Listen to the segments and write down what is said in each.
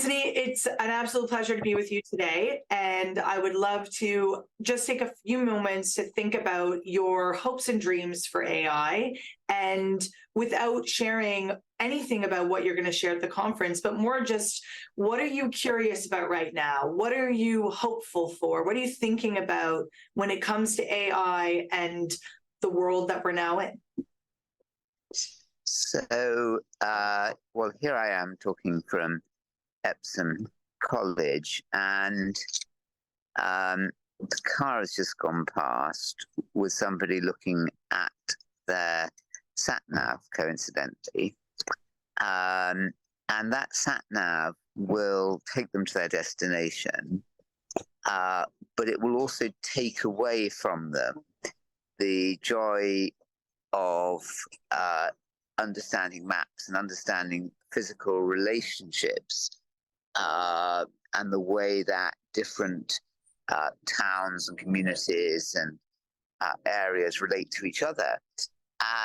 Anthony, it's an absolute pleasure to be with you today. And I would love to just take a few moments to think about your hopes and dreams for AI. And without sharing anything about what you're going to share at the conference, but more just what are you curious about right now? What are you hopeful for? What are you thinking about when it comes to AI and the world that we're now in? So, well, here I am talking from Epsom College, and the car has just gone past with somebody looking at their sat nav, coincidentally, and that sat nav will take them to their destination, but it will also take away from them the joy of understanding maps and understanding physical relationships, and the way that different towns and communities and areas relate to each other.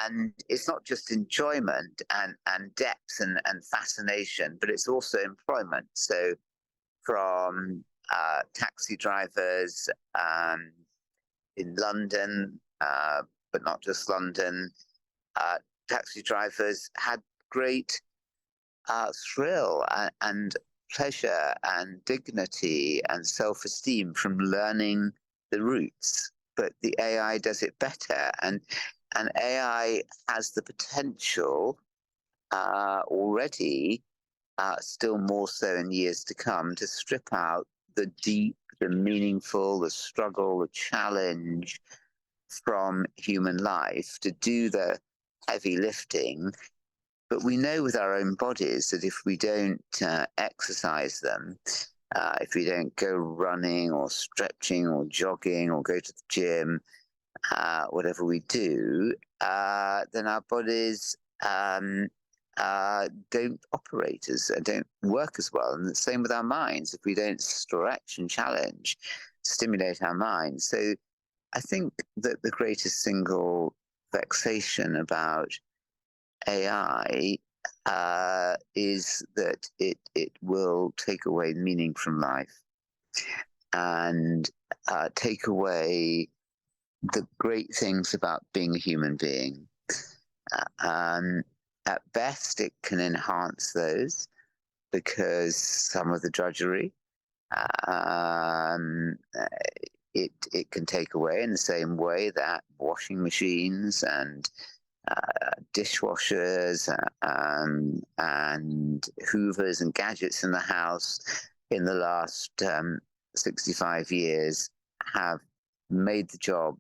And it's not just enjoyment and depth and fascination, but it's also employment. So from taxi drivers in London, but not just London, taxi drivers had great thrill and pleasure and dignity and self-esteem from learning the routes, but the AI does it better, and AI has the potential already, still more so in years to come, to strip out the deep, the meaningful, the struggle, the challenge from human life, to do the heavy lifting. But we know with our own bodies that if we don't exercise them, if we don't go running or stretching or jogging or go to the gym, whatever we do, then our bodies don't operate don't work as well. And the same with our minds. If we don't stretch and challenge, stimulate our minds. So I think that the greatest single vexation about AI is that it will take away meaning from life and take away the great things about being a human being. At best, it can enhance those because some of the drudgery it can take away, in the same way that washing machines and dishwashers and hoovers and gadgets in the house in the last 65 years have made the job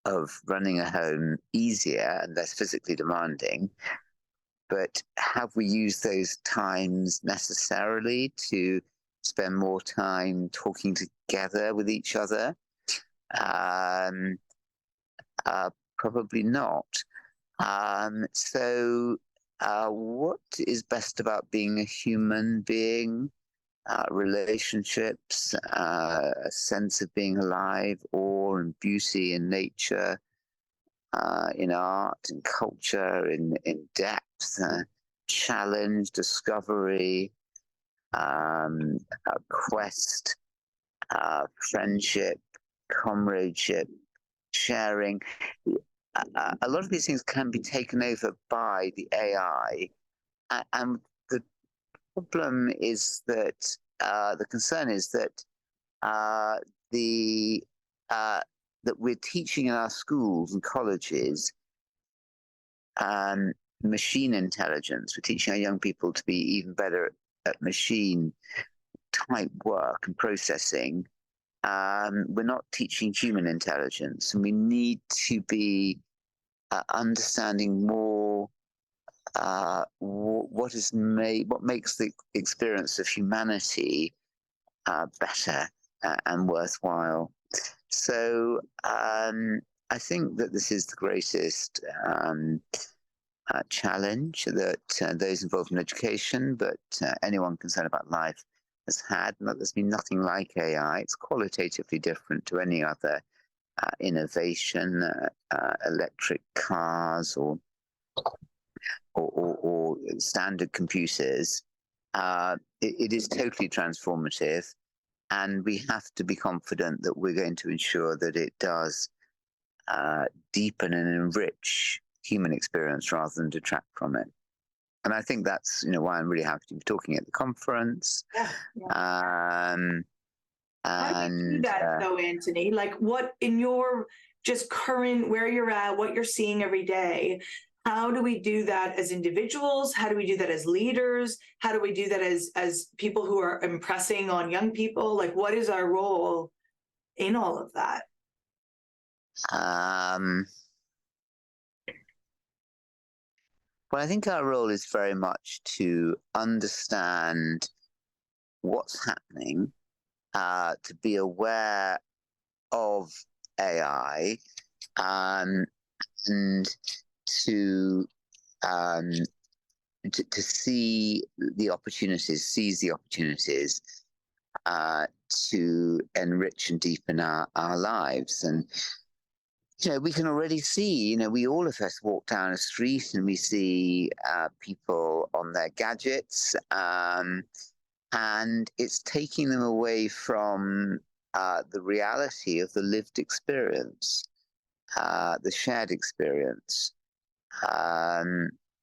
of running a home easier and less physically demanding. But have we used those times necessarily to spend more time talking together with each other? Probably not. So what is best about being a human being? Relationships, a sense of being alive, awe and beauty in nature, in art and culture, in depth, challenge, discovery, quest, friendship, comradeship, sharing. A lot of these things can be taken over by the AI, and the problem is that the concern is that that we're teaching in our schools and colleges machine intelligence. We're teaching our young people to be even better at machine type work and processing. We're not teaching human intelligence, and we need to be understanding more what makes the experience of humanity better and worthwhile. So I think that this is the greatest challenge that those involved in education, but anyone concerned about life has had. There's been nothing like AI. It's qualitatively different to any other innovation, electric cars or standard computers. it is totally transformative, and we have to be confident that we're going to ensure that it does deepen and enrich human experience rather than detract from it. And I think that's why I'm really happy to be talking at the conference. Yeah. How do you do that though, Anthony? Like, what in your just current where you're at, what you're seeing every day? How do we do that as individuals? How do we do that as leaders? How do we do that as people who are impressing on young people? Like, what is our role in all of that? Well, I think our role is very much to understand what's happening, to be aware of AI, and to see the opportunities, seize the opportunities to enrich and deepen our lives. And we can already see, we all of us walk down a street and we see people on their gadgets, and it's taking them away from the reality of the lived experience, the shared experience.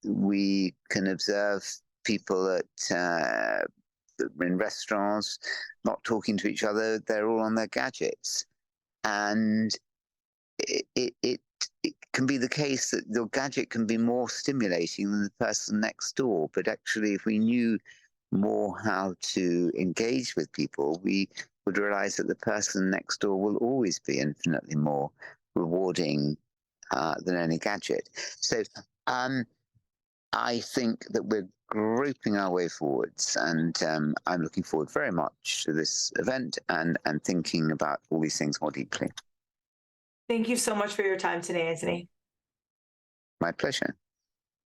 We can observe people in restaurants not talking to each other. They're all on their gadgets. And it can be the case that your gadget can be more stimulating than the person next door. But actually, if we knew more how to engage with people, we would realize that the person next door will always be infinitely more rewarding than any gadget. So I think that we're groping our way forwards, and I'm looking forward very much to this event and thinking about all these things more deeply. Thank you so much for your time today, Anthony. My pleasure.